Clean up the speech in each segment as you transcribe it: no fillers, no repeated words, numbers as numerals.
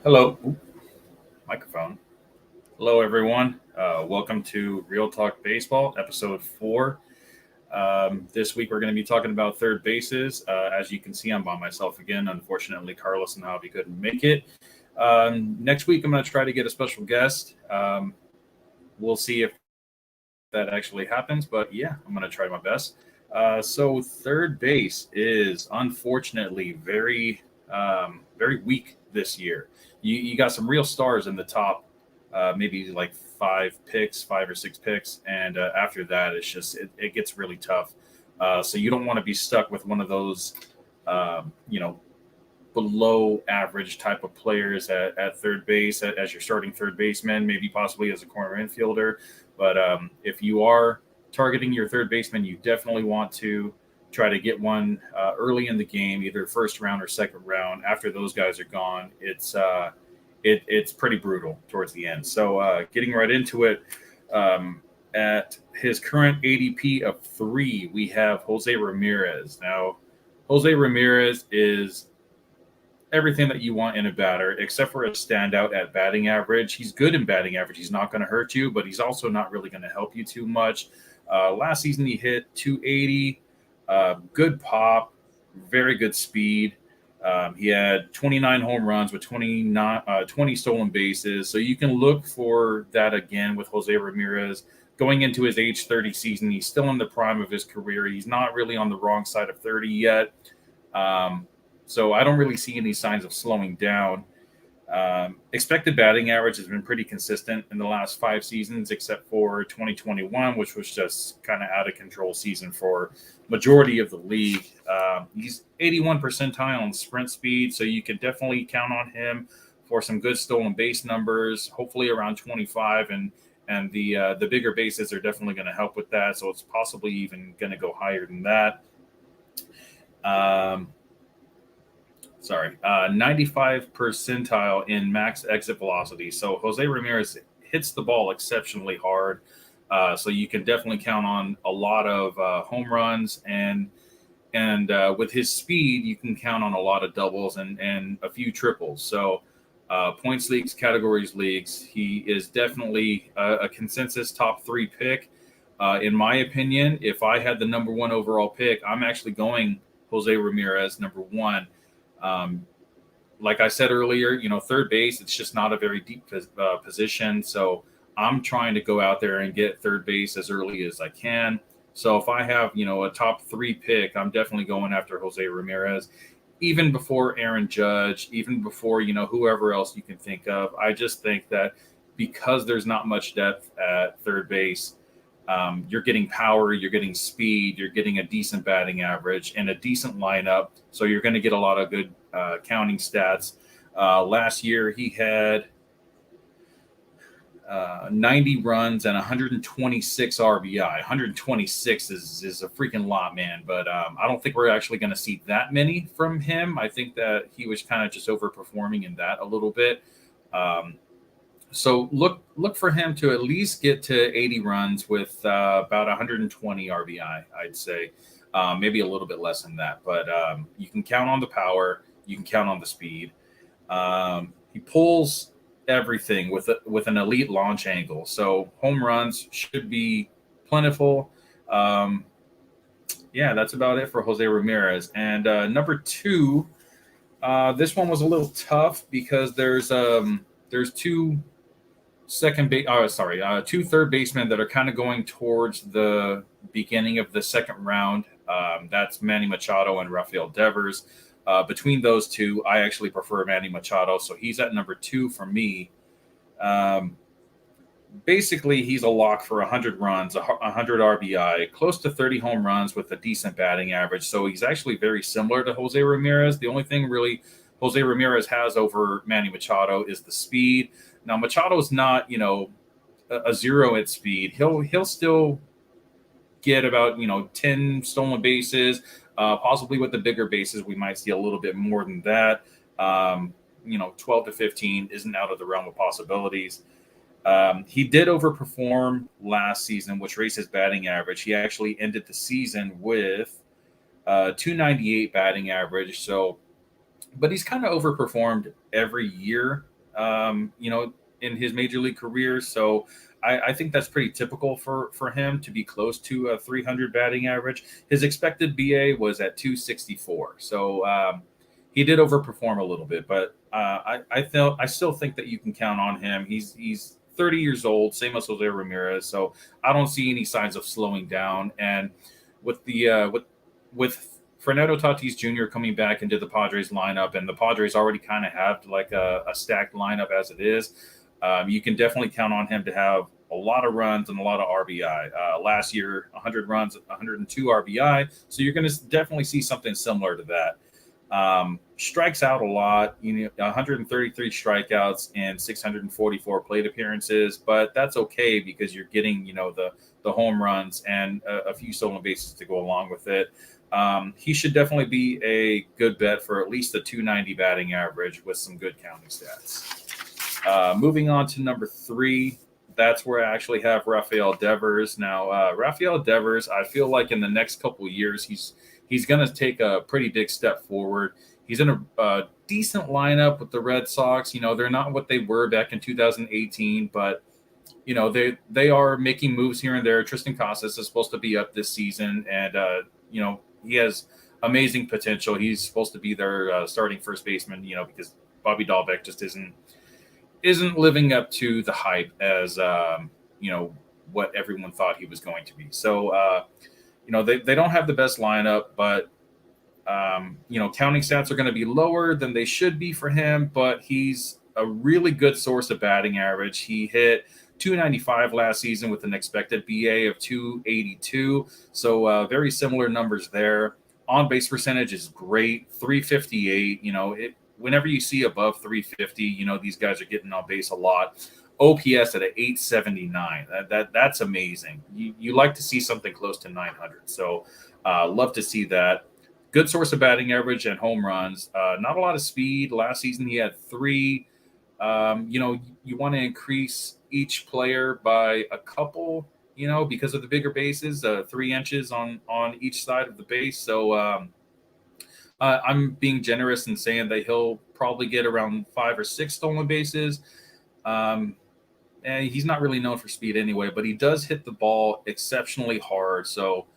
Hello, microphone. Hello, everyone. Welcome to Real Talk Baseball, episode 4. This week, we're going to be talking about third bases. As you can see, I'm by myself again. Unfortunately, Carlos and Javi couldn't make it. Next week, I'm going to try to get a special guest. We'll see if that actually happens, but yeah, I'm going to try my best. So, third base is unfortunately very weak this year. You got some real stars in the top, maybe like 5 picks, 5 or 6 picks, and after that, it gets really tough. So you don't want to be stuck with one of those, um, you know, below average type of players at third base as your starting third baseman, maybe possibly as a corner infielder. But if you are targeting your third baseman, you definitely want to try to get one early in the game, either first round or second round. After those guys are gone, it's pretty brutal towards the end. So getting right into it, at his current ADP of 3, we have Jose Ramirez. Now, Jose Ramirez is everything that you want in a batter, except for a standout at batting average. He's good in batting average. He's not going to hurt you, but he's also not really going to help you too much. Last season, he hit 280, good pop, very good speed. He had 29 home runs with 20 stolen bases. So you can look for that again with Jose Ramirez. Going into his age 30 season, he's still in the prime of his career. He's not really on the wrong side of 30 yet. Um, so I don't really see any signs of slowing down. Expected batting average has been pretty consistent in the last 5 seasons, except for 2021, which was just kind of out of control season for majority of the league. He's 81 percentile on sprint speed, so you can definitely count on him for some good stolen base numbers. Hopefully around 25, and the bigger bases are definitely going to help with that. So it's possibly even going to go higher than that. Um, 95 percentile in max exit velocity. So Jose Ramirez hits the ball exceptionally hard. So you can definitely count on a lot of home runs, and with his speed, you can count on a lot of doubles and a few triples. So points leagues, categories leagues, he is definitely a consensus top 3 pick. In my opinion, if I had the number 1 overall pick, I'm actually going Jose Ramirez number 1. um, like I said earlier, third base, it's just not a very deep position. So I'm trying to go out there and get third base as early as I can. So if I have, a top 3 pick, I'm definitely going after Jose Ramirez, even before Aaron Judge, even before, whoever else you can think of. I just think that because there's not much depth at third base, you're getting power, you're getting speed, you're getting a decent batting average and a decent lineup. So you're going to get a lot of good counting stats. Last year, he had 90 runs and 126 RBI. 126 is a freaking lot, man. But I don't think we're actually going to see that many from him. I think that he was kind of just overperforming in that a little bit. Um, so look for him to at least get to 80 runs with about 120 RBI. I'd say maybe a little bit less than that, but you can count on the power. You can count on the speed. He pulls everything with an elite launch angle. So home runs should be plentiful. Um, yeah, that's about it for Jose Ramirez. And number 2, this one was a little tough because there's two third basemen that are kind of going towards the beginning of the second round. That's Manny Machado and Rafael Devers. Between those two, I actually prefer Manny Machado, so he's at number 2 for me. Um, Basically, he's a lock for 100 runs, 100 RBI, close to 30 home runs with a decent batting average. So he's actually very similar to Jose Ramirez. The only thing really Jose Ramirez has over Manny Machado is the speed. Now Machado is not, a zero at speed. He'll still get about 10 stolen bases. Possibly with the bigger bases, we might see a little bit more than that. 12 to 15 isn't out of the realm of possibilities. He did overperform last season, which raised his batting average. He actually ended the season with 298 batting average. So, but he's kind of overperformed every year in his major league career. So I think that's pretty typical for him to be close to a 300 batting average. His expected BA was at 264. So he did overperform a little bit, but I still think that you can count on him. He's 30 years old, same as Jose Ramirez. So I don't see any signs of slowing down. And with the with Fernando Tatis Jr. coming back into the Padres lineup, and the Padres already kind of have like a stacked lineup as it is, you can definitely count on him to have a lot of runs and a lot of RBI. Last year, 100 runs, 102 RBI. So you're going to definitely see something similar to that. Strikes out a lot, 133 strikeouts and 644 plate appearances, but that's okay because you're getting, the home runs and a few stolen bases to go along with it. He should definitely be a good bet for at least a 290 batting average with some good counting stats. Moving on to number 3, that's where I actually have Rafael Devers. Now, Rafael Devers, I feel like in the next couple of years, he's going to take a pretty big step forward. He's in a decent lineup with the Red Sox. They're not what they were back in 2018, but they are making moves here and there. Tristan Casas is supposed to be up this season, and he has amazing potential. He's supposed to be their starting first baseman. Because Bobby Dahlbeck just isn't living up to the hype as what everyone thought he was going to be. So they don't have the best lineup, but counting stats are going to be lower than they should be for him. But he's a really good source of batting average. He hit 295 last season with an expected BA of 282. So very similar numbers there. On base percentage is great, 358. Whenever you see above 350, these guys are getting on base a lot. OPS at an 879. That's amazing. You like to see something close to 900. So love to see that. Good source of batting average and home runs. Not a lot of speed. Last season he had 3. You want to increase each player by a couple, because of the bigger bases, 3 inches on each side of the base. So I'm being generous in saying that he'll probably get around 5 or 6 stolen bases. And he's not really known for speed anyway, but he does hit the ball exceptionally hard. So,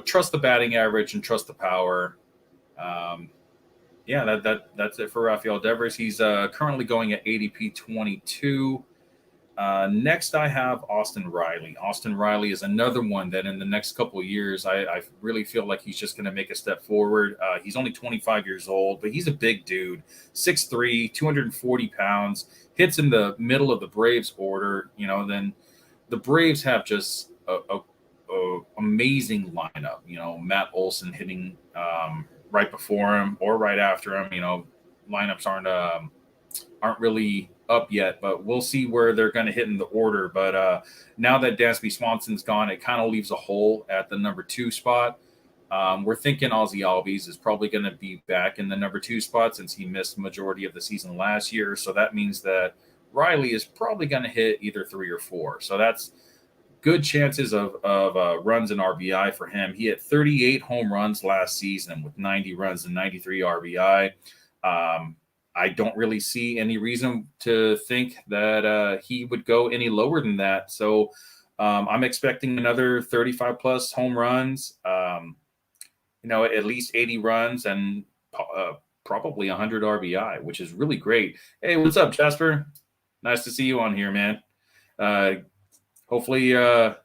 trust the batting average and trust the power. That's it for Rafael Devers. He's currently going at ADP 22. Next, I have Austin Riley. Austin Riley is another one that in the next couple of years, I really feel like he's just going to make a step forward. He's only 25 years old, but he's a big dude, 6'3", 240 pounds, hits in the middle of the Braves order. Then the Braves have just a amazing lineup. Matt Olson hitting right before him or right after him. Lineups aren't really up yet, but we'll see where they're going to hit in the order. But now that Dansby Swanson's gone, it kind of leaves a hole at the number 2 spot. We're thinking Ozzy Albies is probably going to be back in the number 2 spot since he missed the majority of the season last year. So that means that Riley is probably going to hit either 3 or 4. So that's good chances of runs and RBI for him. He had 38 home runs last season with 90 runs and 93 RBI. I don't really see any reason to think that he would go any lower than that. So I'm expecting another 35 plus home runs, at least 80 runs and probably 100 RBI, which is really great. Hey, what's up, Jasper? Nice to see you on here, man. Hopefully you're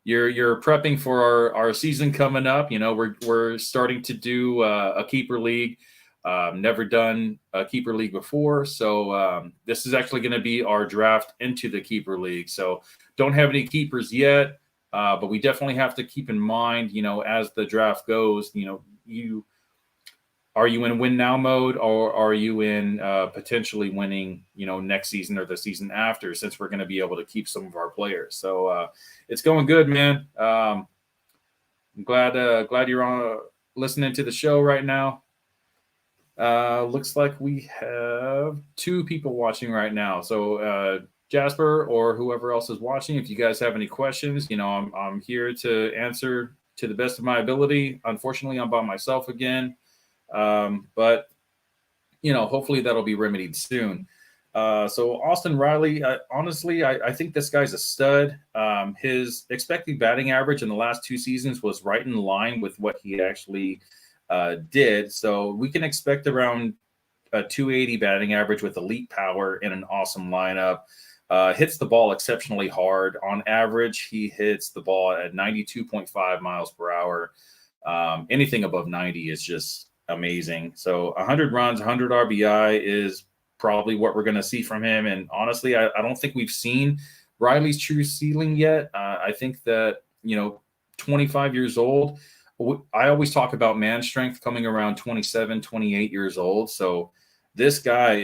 prepping for our season coming up. We're starting to do a keeper league. Never done a keeper league before, so this is actually going to be our draft into the keeper league. So don't have any keepers yet, but we definitely have to keep in mind, as the draft goes, are you in win now mode, or are you in potentially winning, next season or the season after, since we're going to be able to keep some of our players. So it's going good, man. I'm glad you're on listening to the show right now. Looks like we have 2 people watching right now. So Jasper or whoever else is watching, if you guys have any questions, I'm here to answer to the best of my ability. Unfortunately, I'm by myself again. But hopefully that'll be remedied soon. So Austin Riley, honestly, I think this guy's a stud. His expected batting average in the last 2 seasons was right in line with what he actually did. So we can expect around a 280 batting average with elite power in an awesome lineup. Hits the ball exceptionally hard. On average, he hits the ball at 92.5 miles per hour. Anything above 90 is just amazing. So 100 runs, 100 RBI is probably what we're going to see from him. And honestly, I don't think we've seen Riley's true ceiling yet. I think that, 25 years old, I always talk about man strength coming around 27, 28 years old. So this guy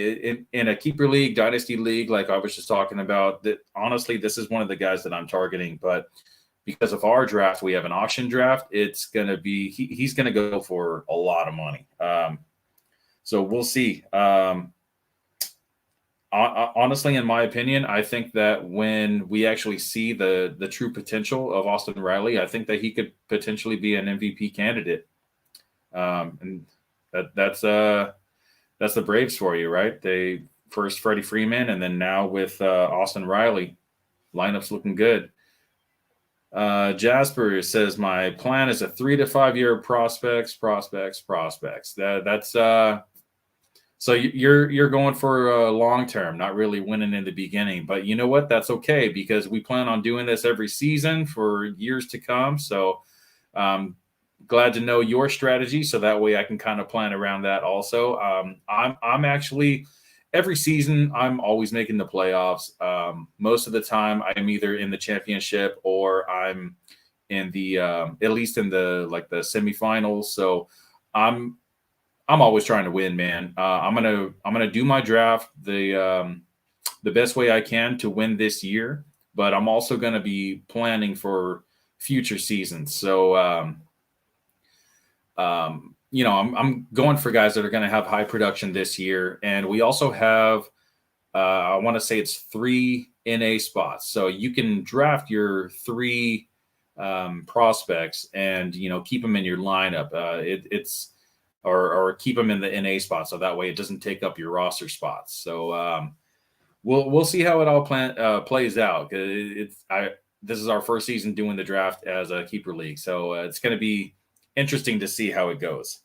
in a keeper league, dynasty league, like I was just talking about, that honestly, this is one of the guys that I'm targeting. But because of our draft, we have an auction draft. It's going to be, he's going to go for a lot of money. So we'll see. Honestly, in my opinion, I think that when we actually see the true potential of Austin Riley, I think that he could potentially be an MVP candidate. And that's the Braves for you, right? They first Freddie Freeman, and then now with Austin Riley, lineup's looking good. Jasper says my plan is a 3 to 5 year prospects. That's so you're going for long term, not really winning in the beginning. But you know what? That's okay, because we plan on doing this every season for years to come. So glad to know your strategy, so that way I can kind of plan around that also. I'm actually every season I'm always making the playoffs. Most of the time I'm either in the championship or I'm in the at least in the semifinals. So I'm always trying to win, man. I'm gonna do my draft the best way I can to win this year, but I'm also gonna be planning for future seasons. So I'm going for guys that are going to have high production this year, and we also have I want to say it's 3 NA spots, so you can draft your 3 prospects and keep them in your lineup. It's or keep them in the NA spot, so that way it doesn't take up your roster spots. So we'll see how it all plays out. This is our first season doing the draft as a keeper league, so it's going to be interesting to see how it goes.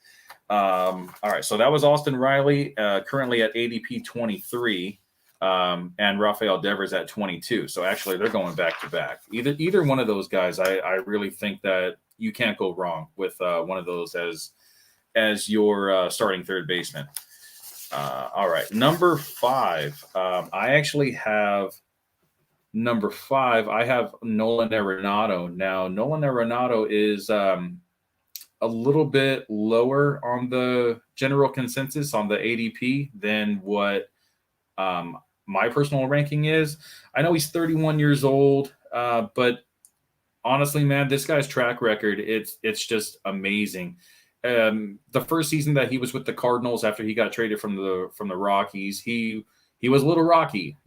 All right, so that was Austin Riley, currently at ADP 23, and Rafael Devers at 22. So actually, they're going back to back. Either one of those guys, I really think that you can't go wrong with one of those as your starting third baseman. All right, number 5. I actually have number 5. I have Nolan Arenado. Now, Nolan Arenado is a little bit lower on the general consensus on the ADP than what my personal ranking is. I know he's 31 years old, but honestly, man, this guy's track record, it's just amazing. The first season that he was with the Cardinals after he got traded from the Rockies, he was a little rocky,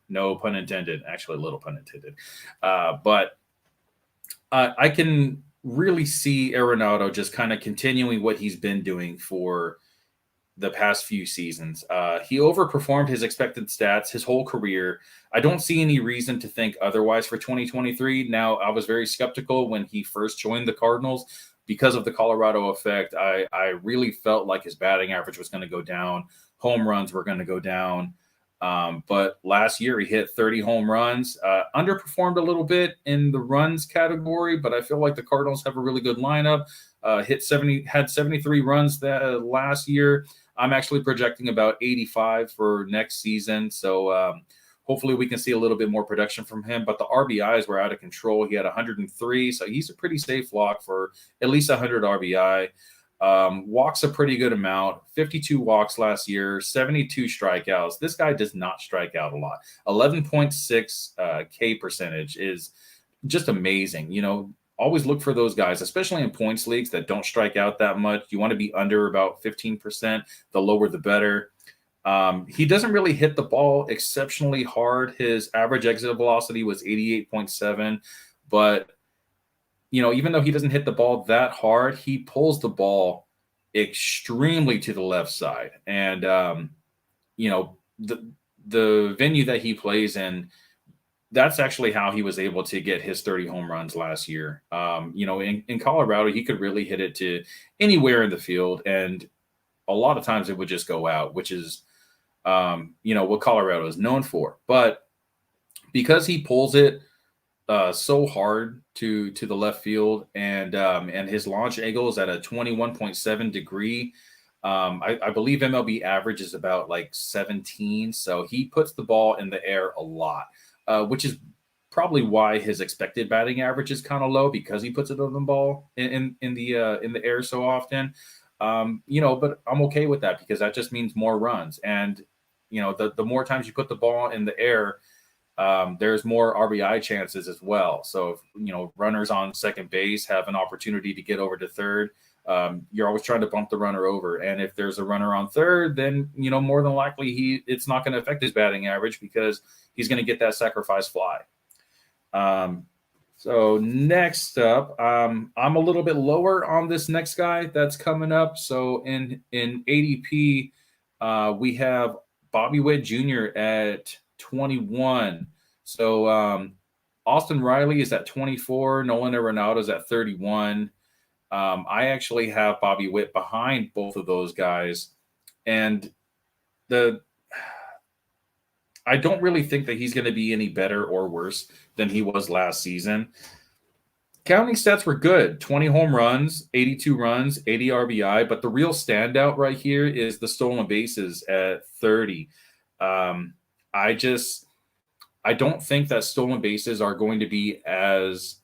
no pun intended, actually a little pun intended. But I can really see Arenado just kind of continuing what he's been doing for the past few seasons. He overperformed his expected stats his whole career. I don't see any reason to think otherwise for 2023. Now, I was very skeptical when he first joined the Cardinals because of the Colorado effect. I really felt like his batting average was going to go down. Home runs were going to go down. But last year he hit 30 home runs, underperformed a little bit in the runs category, but I feel like the Cardinals have a really good lineup. Had 73 runs that last year. I'm actually projecting about 85 for next season. So hopefully we can see a little bit more production from him, but the RBIs were out of control. He had 103. So he's a pretty safe lock for at least 100 RBI. Walks a pretty good amount, 52 walks last year, 72 strikeouts. This guy does not strike out a lot. 11.6 K percentage is just amazing. Always look for those guys, especially in points leagues that don't strike out that much. You want to be under about 15%. The lower, the better. He doesn't really hit the ball exceptionally hard. His average exit velocity was 88.7, but even though he doesn't hit the ball that hard, he pulls the ball extremely to the left side. And, you know, the venue that he plays in, that's actually how he was able to get his 30 home runs last year. You know, in Colorado, he could really hit it to anywhere in the field. And a lot of times it would just go out, which is, you know, what Colorado is known for. But because he pulls it so hard to the left field, and his launch angle is at a 21.7 degree. I believe MLB average is about like 17. So he puts the ball in the air a lot, which is probably why his expected batting average is kind of low, because he puts it on the ball in the air so often. You know, but I'm okay with that because that just means more runs. And, you know, the more times you put the ball in the air, there's more RBI chances as well. So, if, you know, runners on second base have an opportunity to get over to third. You're always trying to bump the runner over. And if there's a runner on third, then, you know, more than likely it's not going to affect his batting average because he's going to get that sacrifice fly. So next up, I'm a little bit lower on this next guy that's coming up. So in ADP, we have Bobby Witt Jr. at 21. So Austin Riley is at 24. Nolan Arenado is at 31. I actually have Bobby Witt behind both of those guys. And I don't really think that he's going to be any better or worse than he was last season. Counting stats were good. 20 home runs, 82 runs, 80 RBI. But the real standout right here is the stolen bases at 30. I don't think that stolen bases are going to be as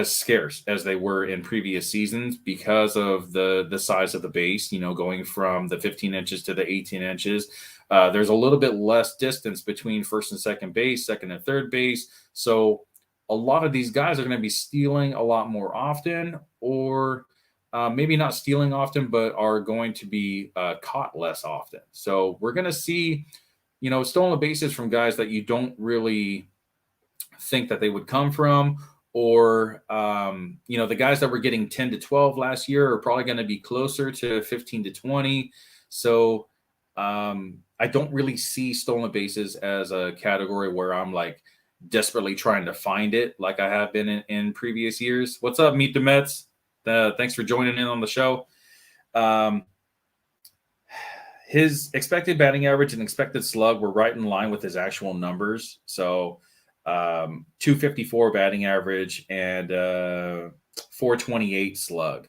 scarce as they were in previous seasons because of the size of the base, you know, going from the 15 inches to the 18 inches. There's a little bit less distance between first and second base, second and third base. So a lot of these guys are going to be stealing a lot more often, or maybe not stealing often, but are going to be caught less often. So we're going to see, you know, stolen bases from guys that you don't really think that they would come from, or, you know, the guys that were getting 10 to 12 last year are probably going to be closer to 15 to 20. So I don't really see stolen bases as a category where I'm like desperately trying to find it like I have been in previous years. What's up, Meet the Mets? Thanks for joining in on the show. His expected batting average and expected slug were right in line with his actual numbers. So 254 batting average and 428 slug.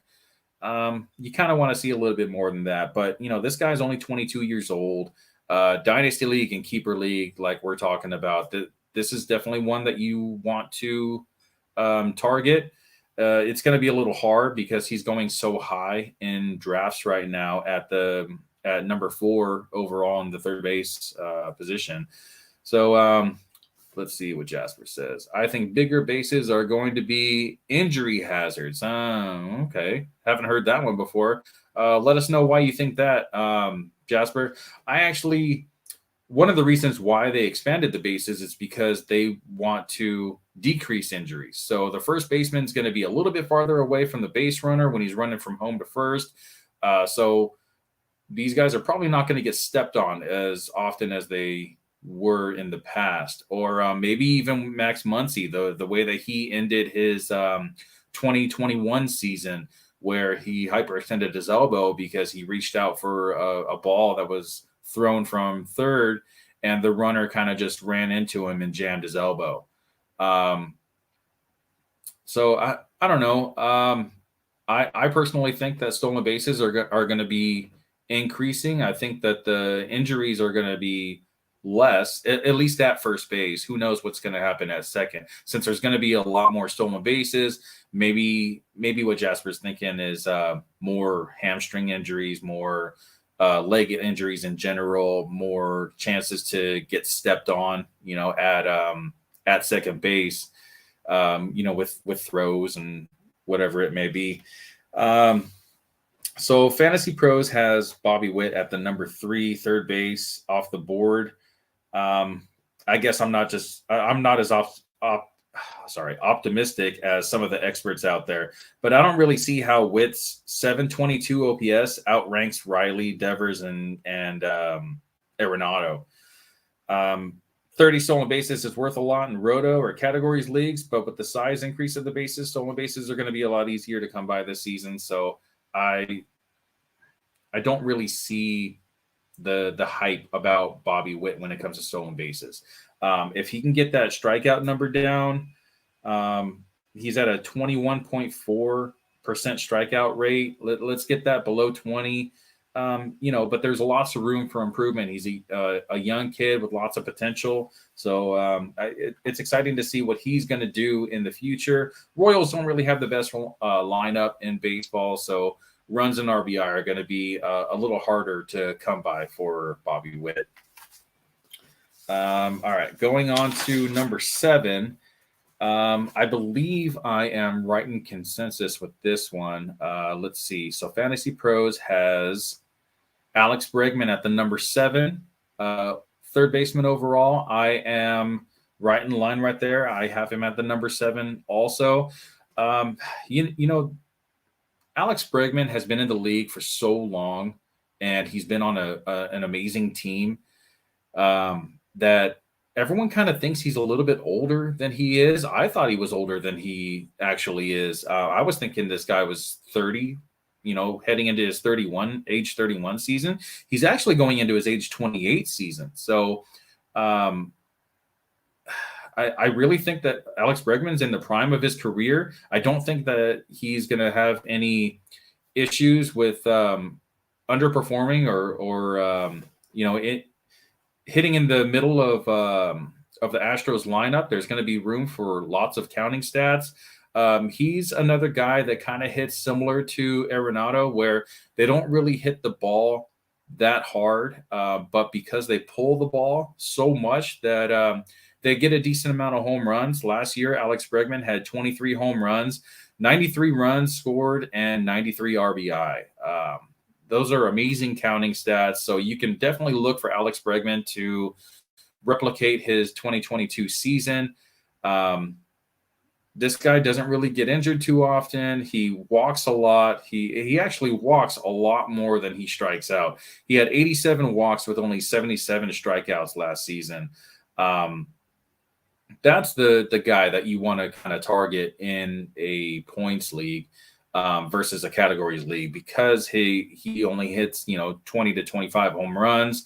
You kind of want to see a little bit more than that, but you know, this guy's only 22 years old. Dynasty league and keeper league, like we're talking about, this is definitely one that you want to target. It's going to be a little hard because he's going so high in drafts right now at number 4 overall in the third base position. So let's see what Jasper says. I think bigger bases are going to be injury hazards. Okay. Haven't heard that one before. Let us know why you think that, Jasper. One of the reasons why they expanded the bases is because they want to decrease injuries. So the first baseman is going to be a little bit farther away from the base runner when he's running from home to first. So these guys are probably not going to get stepped on as often as they were in the past. Or maybe even Max Muncy, the way that he ended his 2021 season, where he hyperextended his elbow because he reached out for a ball that was thrown from third, and the runner kind of just ran into him and jammed his elbow. So I don't know. I personally think that stolen bases are going to be increasing. I think that the injuries are going to be less, at least at first base. Who knows what's going to happen at second, since there's going to be a lot more stolen bases. Maybe what Jasper's thinking is more hamstring injuries, more leg injuries in general, more chances to get stepped on, you know, at second base, you know, with throws and whatever it may be. So Fantasy Pros has Bobby Witt at the number 3 third base off the board. I guess I'm not as optimistic as some of the experts out there, but I don't really see how Witt's 722 OPS outranks Riley, Devers, and Arenado. 30 stolen bases is worth a lot in roto or categories leagues, but with the size increase of the bases, stolen bases are going to be a lot easier to come by this season. So I don't really see the hype about Bobby Witt when it comes to stolen bases. If he can get that strikeout number down, he's at a 21.4% strikeout rate. Let's get that below 20. But there's lots of room for improvement. He's a young kid with lots of potential. So it's exciting to see what he's going to do in the future. Royals don't really have the best lineup in baseball, so runs and RBI are going to be a little harder to come by for Bobby Witt. All right, going on to number 7. I believe I am right in consensus with this one. Let's see. So Fantasy Pros has Alex Bregman at the number 7, third baseman overall. I am right in line right there. I have him at the number 7 also. Alex Bregman has been in the league for so long, and he's been on an amazing team that everyone kind of thinks he's a little bit older than he is. I thought he was older than he actually is. I was thinking this guy was 30, heading into his age 31 season. He's actually going into his age 28 season. So I really think that Alex Bregman's in the prime of his career. I don't think that he's going to have any issues with underperforming or hitting in the middle of the Astros lineup. There's going to be room for lots of counting stats. He's another guy that kind of hits similar to Arenado, where they don't really hit the ball that hard, but because they pull the ball so much that they get a decent amount of home runs. Last year, Alex Bregman had 23 home runs, 93 runs scored, and 93 RBI. Those are amazing counting stats. So you can definitely look for Alex Bregman to replicate his 2022 season. This guy doesn't really get injured too often. He walks a lot. He actually walks a lot more than he strikes out. He had 87 walks with only 77 strikeouts last season. That's the guy that you want to kind of target in a points league versus a categories league, because he only hits 20 to 25 home runs.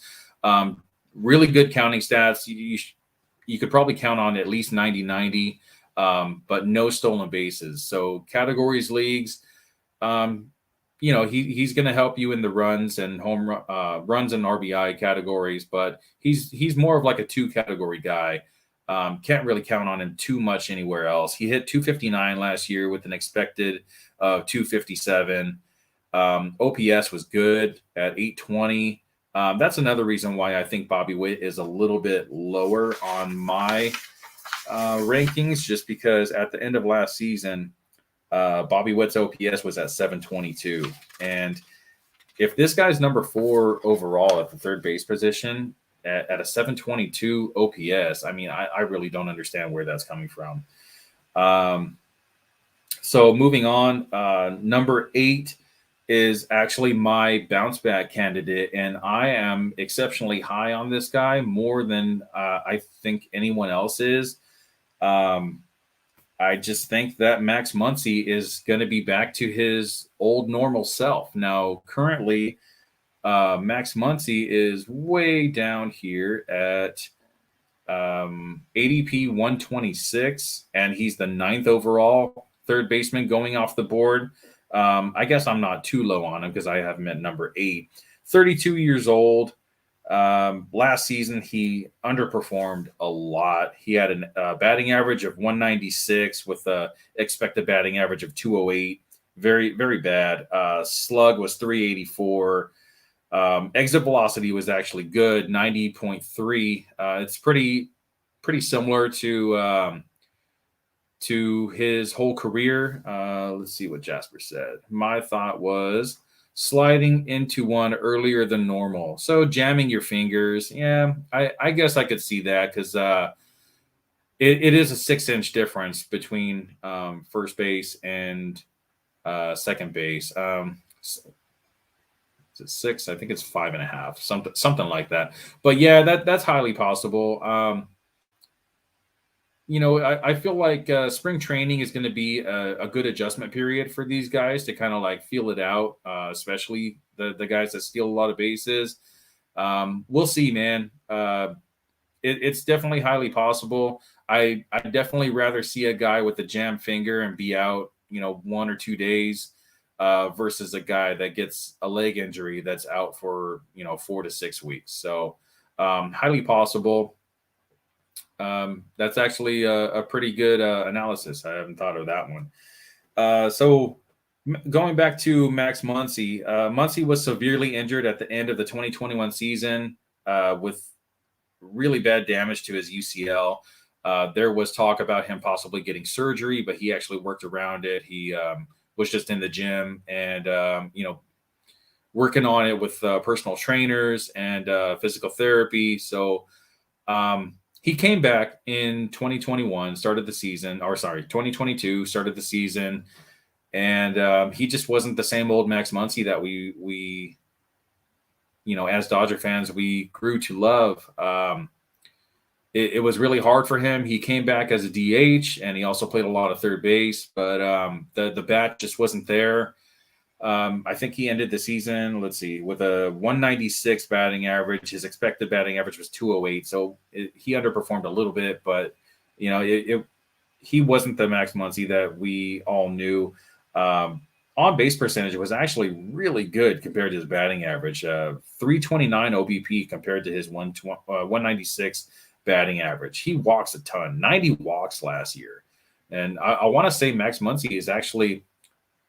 Really good counting stats. You could probably count on at least 90, but no stolen bases. So categories leagues, he's going to help you in the runs and runs and RBI categories, but he's more of like a 2 category guy. Can't really count on him too much anywhere else. He hit 259 last year with an expected of 257. OPS was good at 820. That's another reason why I think Bobby Witt is a little bit lower on my rankings, just because at the end of last season, Bobby Witt's OPS was at 722. And if this guy's number 4 overall at the third base position at a 722 OPS, I mean, I really don't understand where that's coming from. So moving on, number 8 is actually my bounce back candidate, and I am exceptionally high on this guy, more than I think anyone else is. I just think that Max Muncy is going to be back to his old normal self. Now, currently, Max Muncy is way down here at ADP 126, and he's the 9th overall third baseman going off the board. I guess I'm not too low on him because I have him at number 8. 32 years old. Last season, he underperformed a lot. He had a batting average of 196 with a expected batting average of 208. Very, very bad. Slug was 384. Exit velocity was actually good, 90.3. It's pretty similar to his whole career. Let's see what Jasper said. My thought was sliding into one earlier than normal. So jamming your fingers. Yeah, I guess I could see that, because it is a 6-inch difference between first base and second base. Is it 6? I think it's 5.5, something like that. But yeah, that's highly possible. I feel like spring training is going to be a good adjustment period for these guys to kind of like feel it out, especially the guys that steal a lot of bases. We'll see, man. It's definitely highly possible. I definitely rather see a guy with a jam finger and be out, 1 or 2 days, versus a guy that gets a leg injury that's out for 4 to 6 weeks. So highly possible. That's actually a pretty good analysis. I haven't thought of that one. So going back to Max Muncy, Muncy was severely injured at the end of the 2021 season with really bad damage to his UCL. There was talk about him possibly getting surgery, but he actually worked around it. He was just in the gym and, working on it with personal trainers and physical therapy. So, he came back in 2021, started the season, or sorry, 2022, started the season, and he just wasn't the same old Max Muncy that we as Dodger fans, we grew to love. It was really hard for him. He came back as a DH, and he also played a lot of third base, but the bat just wasn't there. I think he ended the season, let's see, with a 196 batting average. His expected batting average was 208, so he underperformed a little bit, but he wasn't the Max Muncy that we all knew. On base percentage was actually really good compared to his batting average. 329 OBP compared to his 196 batting average. He walks a ton, 90 walks last year, and I want to say Max Muncy is actually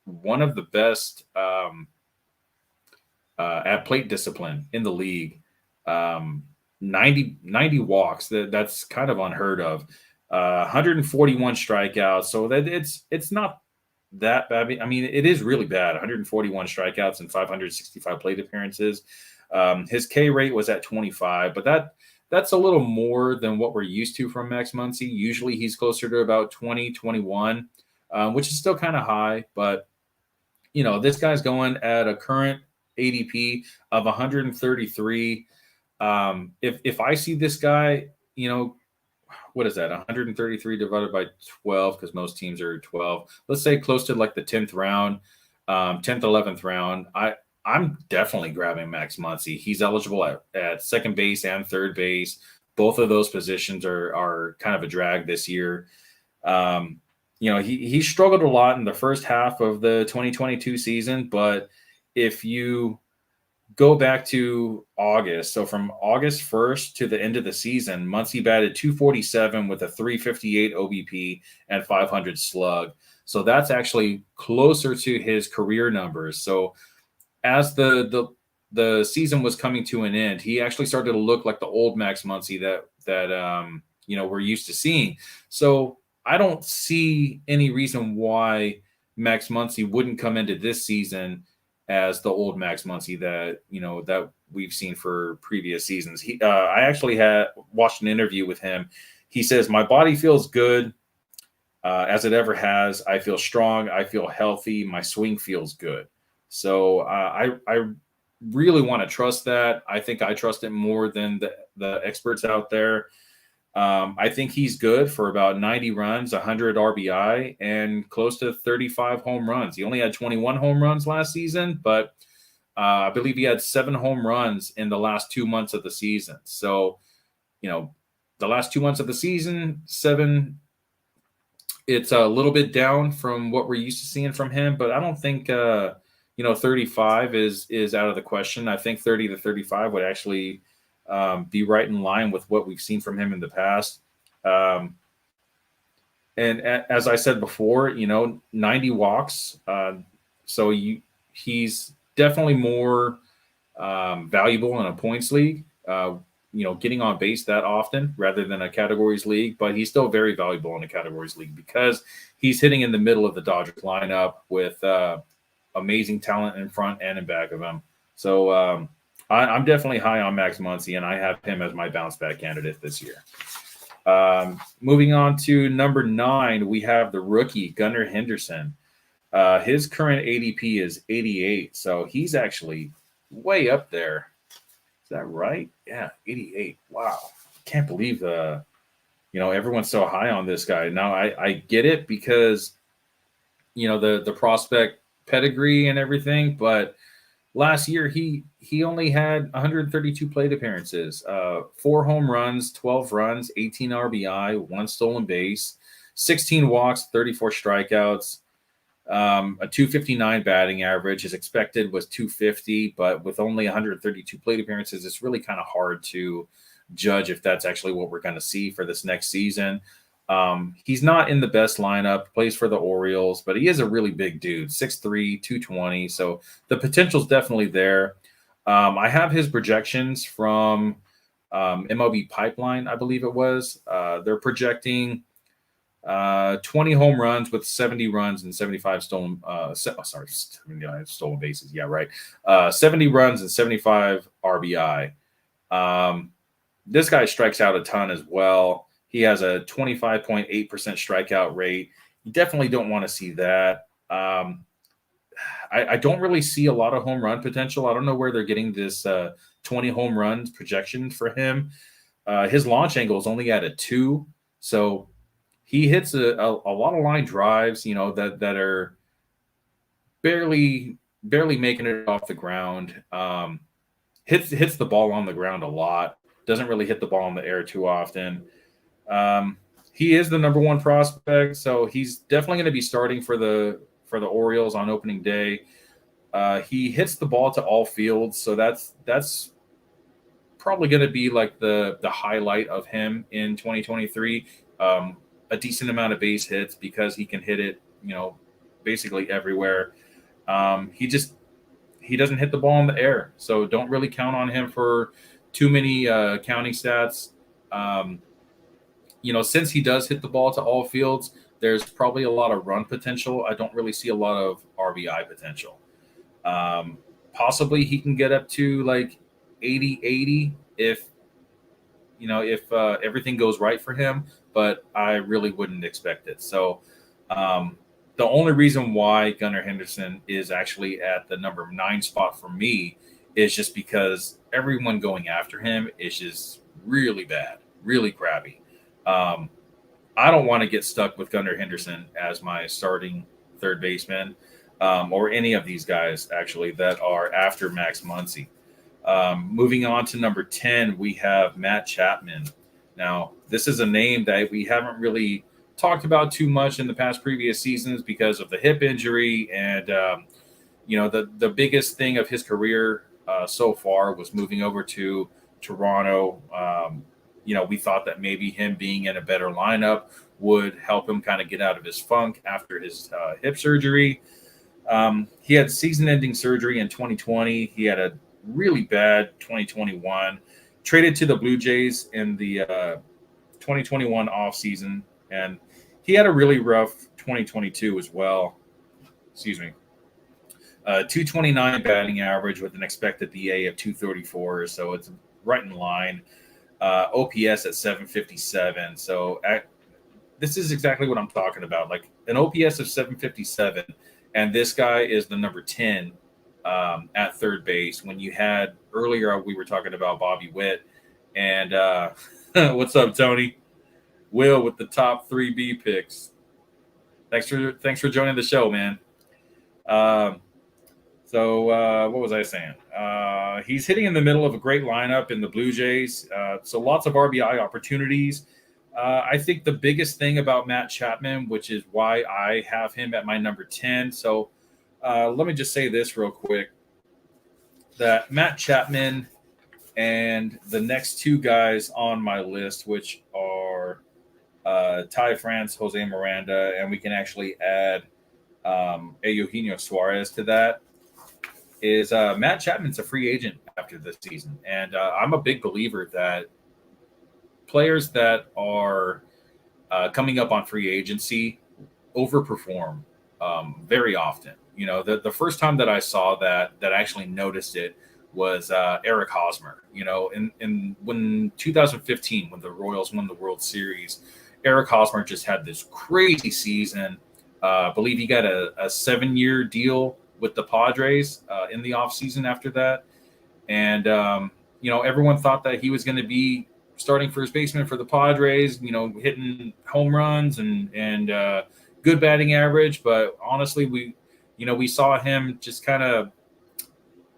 one of the best at plate discipline in the league. 90 walks. That's kind of unheard of. 141 strikeouts. So that it's not that bad. I mean, it is really bad. 141 strikeouts and 565 plate appearances. His K rate was at 25, but that's a little more than what we're used to from Max Muncy. Usually he's closer to about 20, 21, which is still kind of high, but this guy's going at a current ADP of 133. If I see this guy, what is that? 133 divided by 12, because most teams are 12. Let's say close to like the 10th round, 10th, 11th round. I'm definitely grabbing Max Muncy. He's eligible at second base and third base. Both of those positions are kind of a drag this year. He struggled a lot in the first half of the 2022 season, but if you go back to August, so from August 1st to the end of the season, Muncy batted 247 with a 358 OBP and 500 slug. So that's actually closer to his career numbers. So as the season was coming to an end, he actually started to look like the old Max Muncy that we're used to seeing. So I don't see any reason why Max Muncy wouldn't come into this season as the old Max Muncy that we've seen for previous seasons. I actually had watched an interview with him. He says, "My body feels good as it ever has. I feel strong. I feel healthy. My swing feels good." So I really want to trust that. I think I trust it more than the experts out there. I think he's good for about 90 runs, 100 RBI, and close to 35 home runs. He only had 21 home runs last season, but I believe he had 7 home runs in the last 2 months of the season. So, the last 2 months of the season, 7, it's a little bit down from what we're used to seeing from him, but I don't think, 35 is out of the question. I think 30 to 35 would actually be right in line with what we've seen from him in the past. And as I said before, 90 walks. So he's definitely more valuable in a points league, getting on base that often rather than a categories league. But he's still very valuable in a categories league because he's hitting in the middle of the Dodgers lineup with amazing talent in front and in back of him. So I'm definitely high on Max Muncy, and I have him as my bounce back candidate this year. Moving on to number 9, we have the rookie Gunnar Henderson. His current ADP is 88, so he's actually way up there. Is that right? Yeah, 88. Wow, can't believe everyone's so high on this guy. Now I get it because the prospect pedigree and everything, but last year he only had 132 plate appearances, 4 home runs, 12 runs, 18 RBI, 1 stolen base, 16 walks, 34 strikeouts, a 259 batting average. His expected was 250, but with only 132 plate appearances, it's really kind of hard to judge if that's actually what we're going to see for this next season. He's not in the best lineup, plays for the Orioles, but he is a really big dude, 6'3", 220. So the potential's definitely there. I have his projections from MLB Pipeline, I believe it was. They're projecting 20 home runs with 70 runs and 75 stolen. 79 stolen bases. Yeah, right. 70 runs and 75 RBI. This guy strikes out a ton as well. He has a 25.8% strikeout rate. You definitely don't want to see that. I don't really see a lot of home run potential. I don't know where they're getting this 20 home runs projection for him. His launch angle is only at a 2, so he hits a lot of line drives, that are barely making it off the ground. Hits the ball on the ground a lot. Doesn't really hit the ball in the air too often. He is the number 1 prospect, so he's definitely going to be starting for the Orioles on opening day. He hits the ball to all fields, so that's probably going to be like the highlight of him in 2023. A decent amount of base hits because he can hit it, basically everywhere. He doesn't hit the ball in the air, so don't really count on him for too many counting stats. Since he does hit the ball to all fields, there's probably a lot of run potential. I don't really see a lot of RBI potential. Possibly he can get up to like 80 if everything goes right for him, but I really wouldn't expect it. So the only reason why Gunnar Henderson is actually at the number 9 spot for me is just because everyone going after him is just really bad, really crappy. I don't want to get stuck with Gunnar Henderson as my starting third baseman, or any of these guys actually that are after Max Muncy. Moving on to number 10, we have Matt Chapman. Now, this is a name that we haven't really talked about too much in the previous seasons because of the hip injury. And, the biggest thing of his career so far was moving over to Toronto. We thought that maybe him being in a better lineup would help him kind of get out of his funk after his hip surgery. He had season-ending surgery in 2020. He had a really bad 2021. Traded to the Blue Jays in the 2021 offseason, and he had a really rough 2022 as well. Excuse me. 229 batting average with an expected BA of 234, so it's right in line. OPS at 757. So this is exactly what I'm talking about. Like an OPS of 757, and this guy is the number 10 at third base. When you had earlier, we were talking about Bobby Witt, and what's up, Tony? Will with the top 3B picks. Thanks for joining the show, man. So what was I saying? He's hitting in the middle of a great lineup in the Blue Jays. So lots of RBI opportunities. I think the biggest thing about Matt Chapman, which is why I have him at my number 10. So let me just say this real quick, that Matt Chapman and the next 2 guys on my list, which are Ty France, Jose Miranda, and we can actually add Eugenio Suarez to that, is Matt Chapman's a free agent after this season. And I'm a big believer that players that are coming up on free agency overperform very often. The first time that I saw that actually noticed it was Eric Hosmer. In when 2015, when the Royals won the World Series, Eric Hosmer just had this crazy season. I believe he got a 7-year deal with the Padres in the offseason after that. And, everyone thought that he was going to be starting first baseman for the Padres, hitting home runs and good batting average. But honestly, we saw him just kind of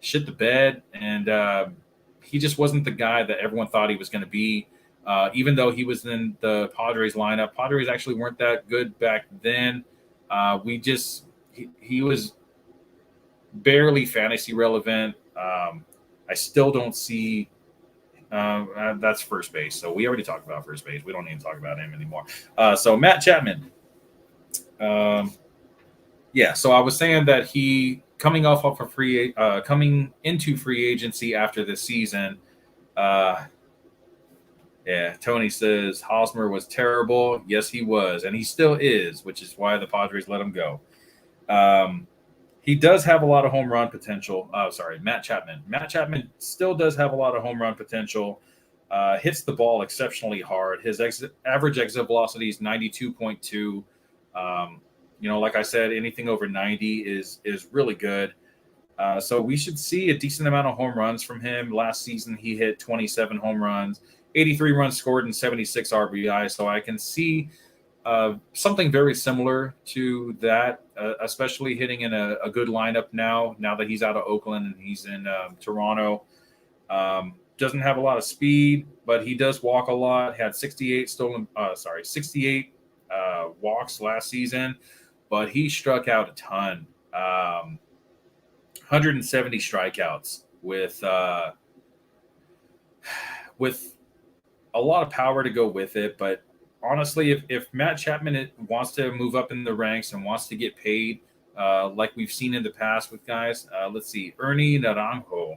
shit the bed, and he just wasn't the guy that everyone thought he was going to be. Even though he was in the Padres lineup, Padres actually weren't that good back then. He was barely fantasy relevant. I still don't see. That's first base. So we already talked about first base. We don't need to talk about him anymore. So Matt Chapman. So I was saying that he coming into free agency after this season. Tony says Hosmer was terrible. Yes, he was, and he still is, which is why the Padres let him go. He does have a lot of home run potential. Matt Chapman. Matt Chapman still does have a lot of home run potential. Hits the ball exceptionally hard. His average exit velocity is 92.2. Like I said, anything over 90 is really good. So we should see a decent amount of home runs from him. Last season, he hit 27 home runs, 83 runs scored, and 76 RBI. So I can see something very similar to that, especially hitting in a good lineup now that he's out of Oakland and he's in Toronto. Doesn't have a lot of speed, but he does walk a lot. Had 68 walks last season, but he struck out a ton. 170 strikeouts with a lot of power to go with it. But honestly, if Matt Chapman wants to move up in the ranks and wants to get paid, like we've seen in the past with guys, let's see. Ernie Naranjo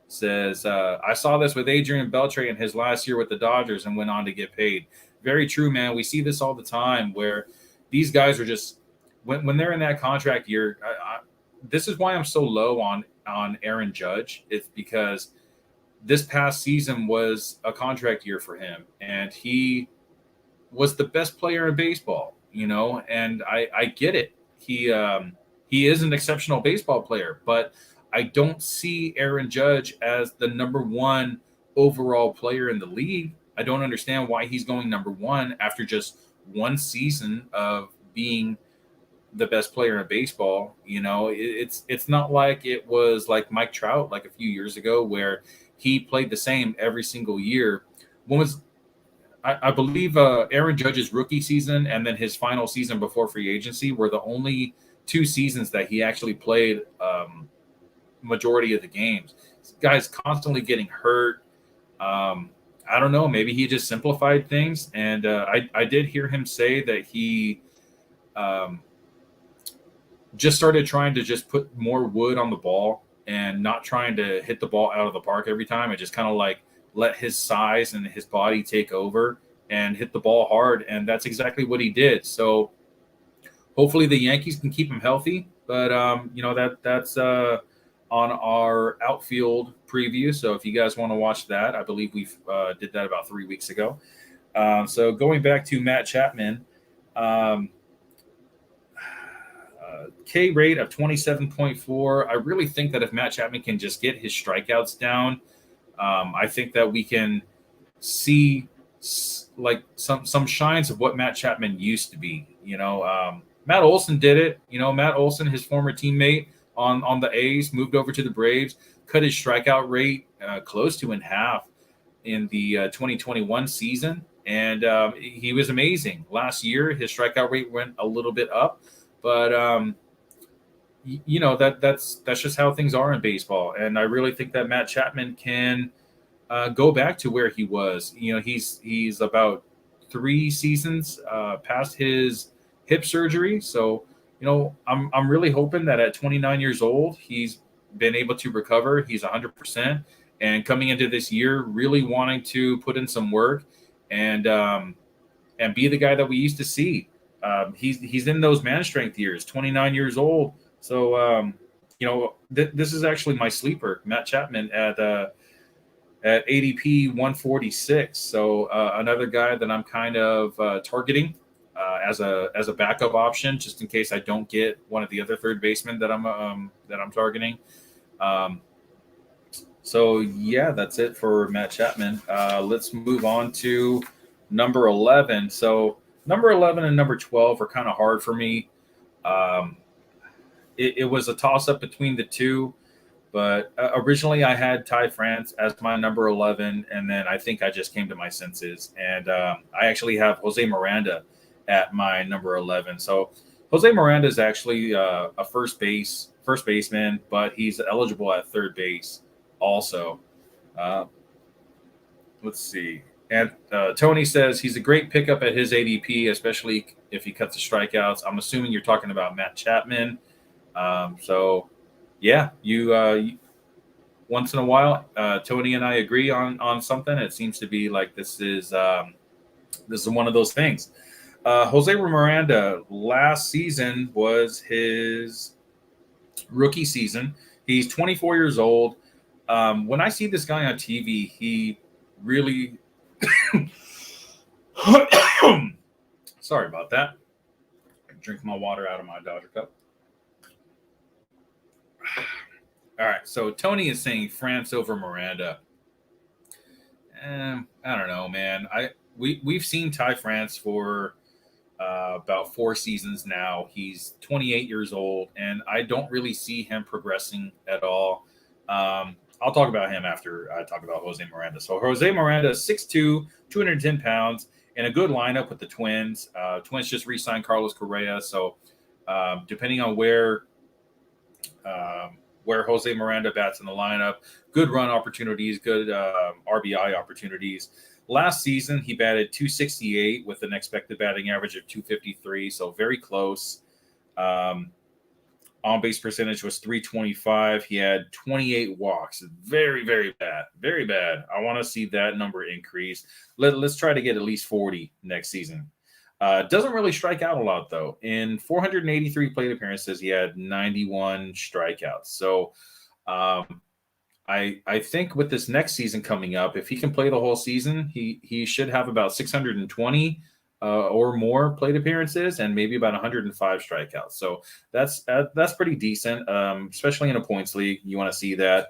says, I saw this with Adrian Beltre in his last year with the Dodgers and went on to get paid. Very true, man. We see this all the time where these guys are just, when they're in that contract year, this is why I'm so low on Aaron Judge. It's because this past season was a contract year for him, and he was the best player in baseball, and I get it. He is an exceptional baseball player, but I don't see Aaron Judge as the number one overall player in the league. I don't understand why he's going number one after just one season of being the best player in baseball. It's not like it was like Mike Trout like a few years ago where he played the same every single year. I believe Aaron Judge's rookie season and then his final season before free agency were the only 2 seasons that he actually played majority of the games. This guy's constantly getting hurt. I don't know. Maybe he just simplified things. And I did hear him say that he just started trying to just put more wood on the ball and not trying to hit the ball out of the park every time. And just kind of like let his size and his body take over and hit the ball hard. And that's exactly what he did. So hopefully the Yankees can keep him healthy. But, that's on our outfield preview. So if you guys want to watch that, I believe we did that about 3 weeks ago. So going back to Matt Chapman, K rate of 27.4. I really think that if Matt Chapman can just get his strikeouts down, I think that we can see like some shines of what Matt Chapman used to be. Matt Olson did it. Matt Olson, his former teammate on the A's, moved over to the Braves, cut his strikeout rate close to in half in the 2021 season. And he was amazing. Last year, his strikeout rate went a little bit up, but that's just how things are in baseball. And I really think that Matt Chapman can go back to where he was. He's about 3 seasons past his hip surgery. So, I'm really hoping that at 29 years old, he's been able to recover. He's 100%, and coming into this year, really wanting to put in some work and be the guy that we used to see. He's in those man strength years, 29 years old. So This is actually my sleeper, Matt Chapman at ADP 146. So another guy that I'm kind of targeting as a backup option, just in case I don't get one of the other third basemen that I'm targeting. So yeah, that's it for Matt Chapman. Let's move on to number 11. So number 11 and number 12 are kind of hard for me. It was a toss up between the two. But originally, I had Ty France as my number 11, and then I think I just came to my senses, and I actually have Jose Miranda at my number 11. So Jose Miranda is actually a first baseman, but he's eligible at third base also. Uh, let's see. And Tony says he's a great pickup at his ADP, especially if he cuts the strikeouts. I'm assuming you're talking about Matt Chapman. So yeah, you once in a while, Tony and I agree on something. It seems to be like this is one of those things. Jose Miranda last season was his rookie season. He's 24 years old. When I see this guy on TV, he really sorry about that. Drink my water out of my Dodger cup. All right, so Tony is saying France over Miranda. I don't know, man. We've seen Ty France for about 4 seasons now. He's 28 years old, and I don't really see him progressing at all. I'll talk about him after I talk about Jose Miranda. So Jose Miranda, 6'2", 210 pounds, in a good lineup with the Twins. Twins just re-signed Carlos Correa, so depending on where Jose Miranda bats in the lineup, good run opportunities, good RBI opportunities. Last season, he batted 268 with an expected batting average of 253, so very close. On-base percentage was 325. He had 28 walks. Very, very bad. Very bad. I want to see that number increase. Let's try to get at least 40 next season. Doesn't really strike out a lot, though. In 483 plate appearances, he had 91 strikeouts. So I think with this next season coming up, if he can play the whole season, he should have about 620 or more plate appearances and maybe about 105 strikeouts. So that's pretty decent, especially in a points league. You want to see that.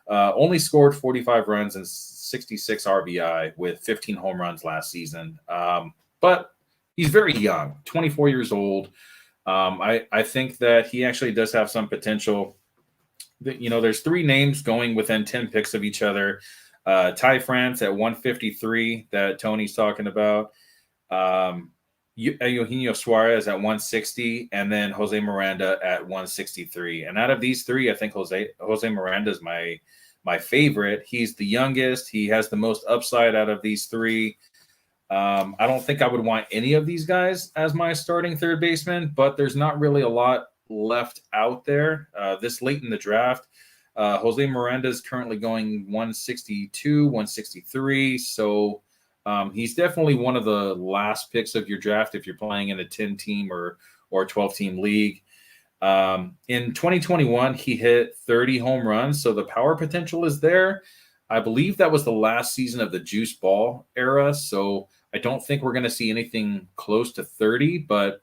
Only scored 45 runs and 66 RBI with 15 home runs last season. But he's very young, 24 years old. I think that he actually does have some potential. There's 3 names going within 10 picks of each other. Ty France at 153 that Tony's talking about. Eugenio Suarez at 160, and then Jose Miranda at 163. And out of these 3, I think Jose Miranda is my favorite. He's the youngest. He has the most upside out of these 3. I don't think I would want any of these guys as my starting third baseman, but there's not really a lot left out there this late in the draft. Jose Miranda is currently going 162, 163. So he's definitely one of the last picks of your draft if you're playing in a 10-team or 12-team league. In 2021, he hit 30 home runs, so the power potential is there. I believe that was the last season of the juice ball era, so I don't think we're going to see anything close to 30, but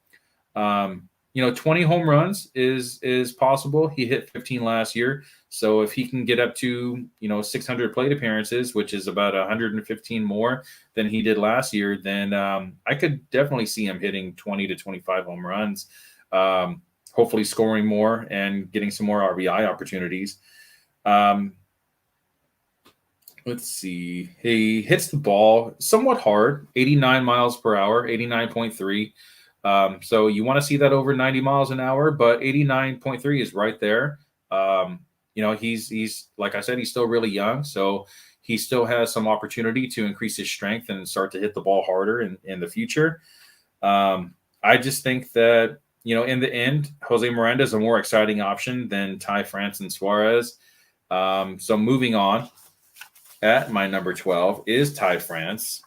20 home runs is possible. He hit 15 last year. So if he can get up to, 600 plate appearances, which is about 115 more than he did last year, then I could definitely see him hitting 20 to 25 home runs, hopefully scoring more and getting some more RBI opportunities. Let's see. He hits the ball somewhat hard, 89 miles per hour, 89.3. So you want to see that over 90 miles an hour, but 89.3 is right there. He's like I said, he's still really young, so he still has some opportunity to increase his strength and start to hit the ball harder in the future. I just think that, in the end, Jose Miranda is a more exciting option than Ty France and Suarez. So moving on, at my number 12 is Ty France.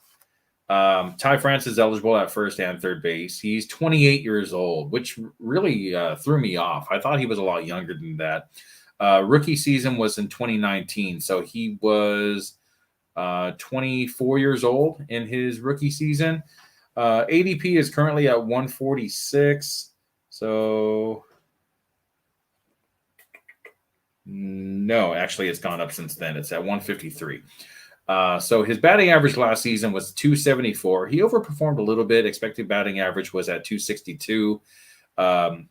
Ty France is eligible at first and third base. He's 28 years old, which really threw me off. I thought he was a lot younger than that. Rookie season was in 2019, so he was 24 years old in his rookie season. ADP is currently at 146. So, no, actually, it's gone up since then. It's at 153. So his batting average last season was 274. He overperformed a little bit. Expected batting average was at 262. OPS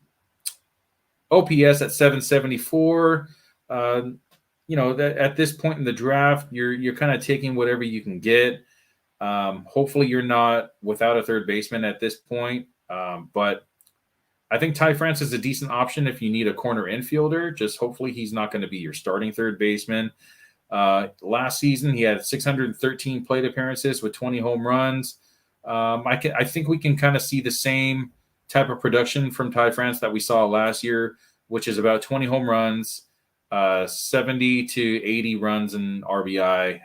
at 774. That at this point in the draft, you're kind of taking whatever you can get. Hopefully, you're not without a third baseman at this point. But I think Ty France is a decent option if you need a corner infielder. Just hopefully he's not going to be your starting third baseman. Last season, he had 613 plate appearances with 20 home runs. I think we can kind of see the same type of production from Ty France that we saw last year, which is about 20 home runs, 70 to 80 runs in RBI.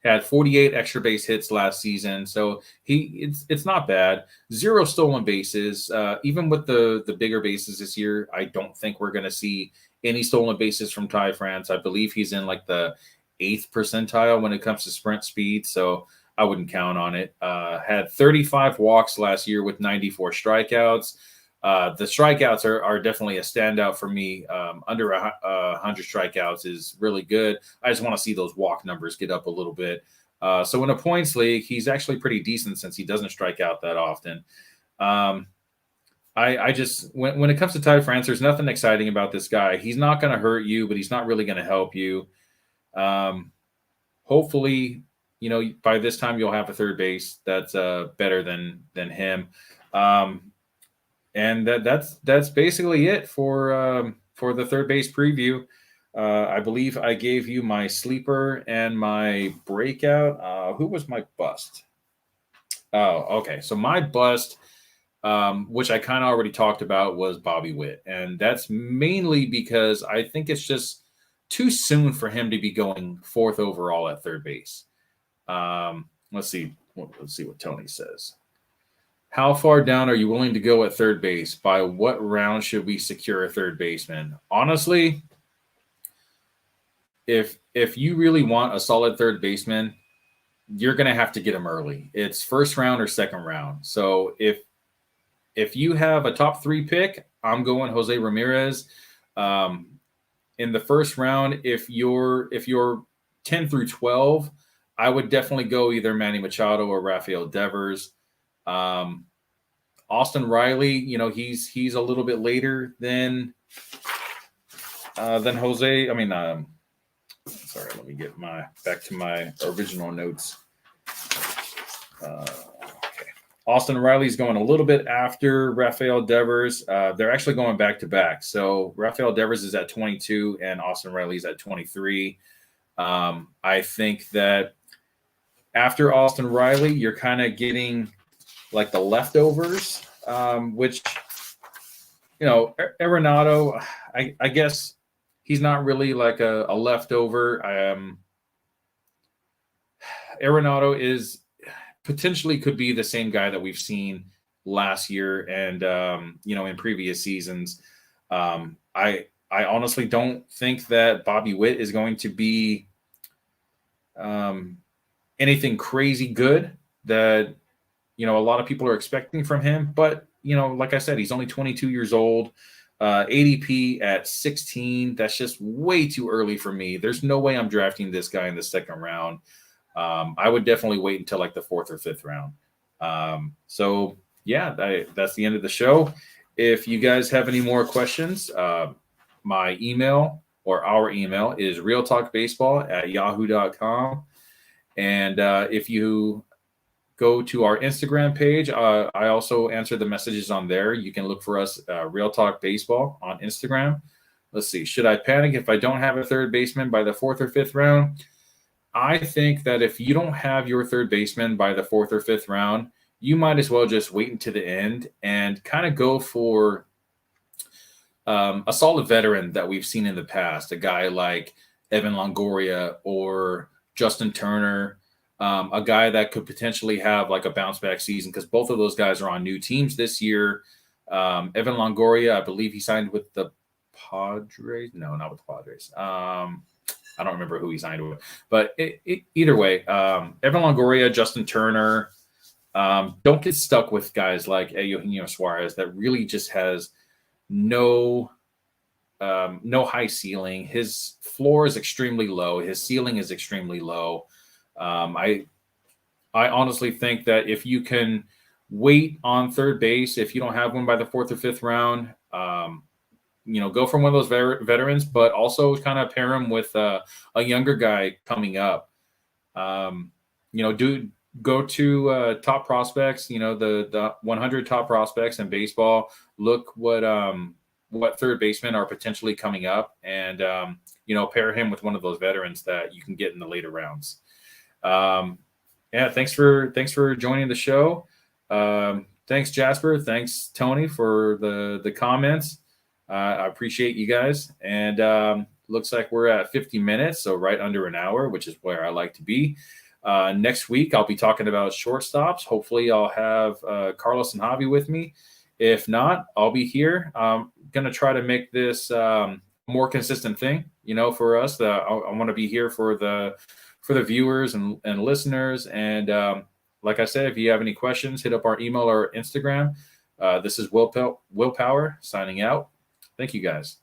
Had 48 extra base hits last season, so it's not bad. 0 stolen bases. Even with the bigger bases this year, I don't think we're going to see any stolen bases from Ty France. I believe he's in like the 8th percentile when it comes to sprint speed, so I wouldn't count on it. Had 35 walks last year with 94 strikeouts. The strikeouts are definitely a standout for me. Under 100 strikeouts is really good. I just want to see those walk numbers get up a little bit. So in a points league, he's actually pretty decent since he doesn't strike out that often. I just when it comes to Ty France, there's nothing exciting about this guy. He's not going to hurt you, but he's not really going to help you. Hopefully, by this time you'll have a third base that's better than him. And that's basically it for the third base preview. I believe I gave you my sleeper and my breakout. Who was my bust? Oh, okay. So my bust, which I kind of already talked about, was Bobby Witt. And that's mainly because I think it's just too soon for him to be going 4th overall at third base. Let's see what Tony says. How far down are you willing to go at third base? By what round should we secure a third baseman? Honestly, if you really want a solid third baseman, you're going to have to get him early. It's 1st round or 2nd round. So if you have a top 3 pick, I'm going Jose Ramirez. In the 1st round, if you're 10 through 12, I would definitely go either Manny Machado or Rafael Devers. Austin Riley, he's a little bit later than Jose. Sorry, let me get back to my original notes. Okay. Austin Riley's going a little bit after Rafael Devers. They're actually going back to back. So Rafael Devers is at 22 and Austin Riley's at 23. I think that after Austin Riley, you're kind of getting like the leftovers, which, Arenado, I guess he's not really like a leftover. Arenado is potentially could be the same guy that we've seen last year and, in previous seasons. I honestly don't think that Bobby Witt is going to be anything crazy good that, a lot of people are expecting from him. But, like I said, he's only 22 years old. ADP at 16. That's just way too early for me. There's no way I'm drafting this guy in the 2nd round. I would definitely wait until like the 4th or 5th round. So yeah, that's the end of the show. If you guys have any more questions, my email or our email is realtalkbaseball@yahoo.com. And if you go to our Instagram page, I also answer the messages on there. You can look for us, Real Talk Baseball on Instagram. Let's see. Should I panic if I don't have a third baseman by the 4th or 5th round? I think that if you don't have your third baseman by the 4th or 5th round, you might as well just wait until the end and kind of go for a solid veteran that we've seen in the past, a guy like Evan Longoria or Justin Turner. a guy that could potentially have like a bounce back season because both of those guys are on new teams this year. Evan Longoria, I believe he signed with the Padres. No, not with the Padres. I don't remember who he signed with, but either way, Evan Longoria, Justin Turner, don't get stuck with guys like Eugenio Suarez that really just has no high ceiling. His floor is extremely low. His ceiling is extremely low. I honestly think that if you can wait on third base, if you don't have one by the fourth or fifth round, go from one of those veterans, but also kind of pair him with a younger guy coming up. Go to top prospects. The 100 top prospects in baseball. Look what third basemen are potentially coming up, and pair him with one of those veterans that you can get in the later rounds. Thanks for joining the show. Thanks, Jasper. Thanks, Tony, for the comments. I appreciate you guys. And looks like we're at 50 minutes, so right under an hour, which is where I like to be. Next week, I'll be talking about shortstops. Hopefully, I'll have Carlos and Javi with me. If not, I'll be here. I'm going to try to make this more consistent thing, for us. I want to be here for the viewers and listeners. And like I said, if you have any questions, hit up our email or Instagram. This is Will Power signing out. Thank you, guys.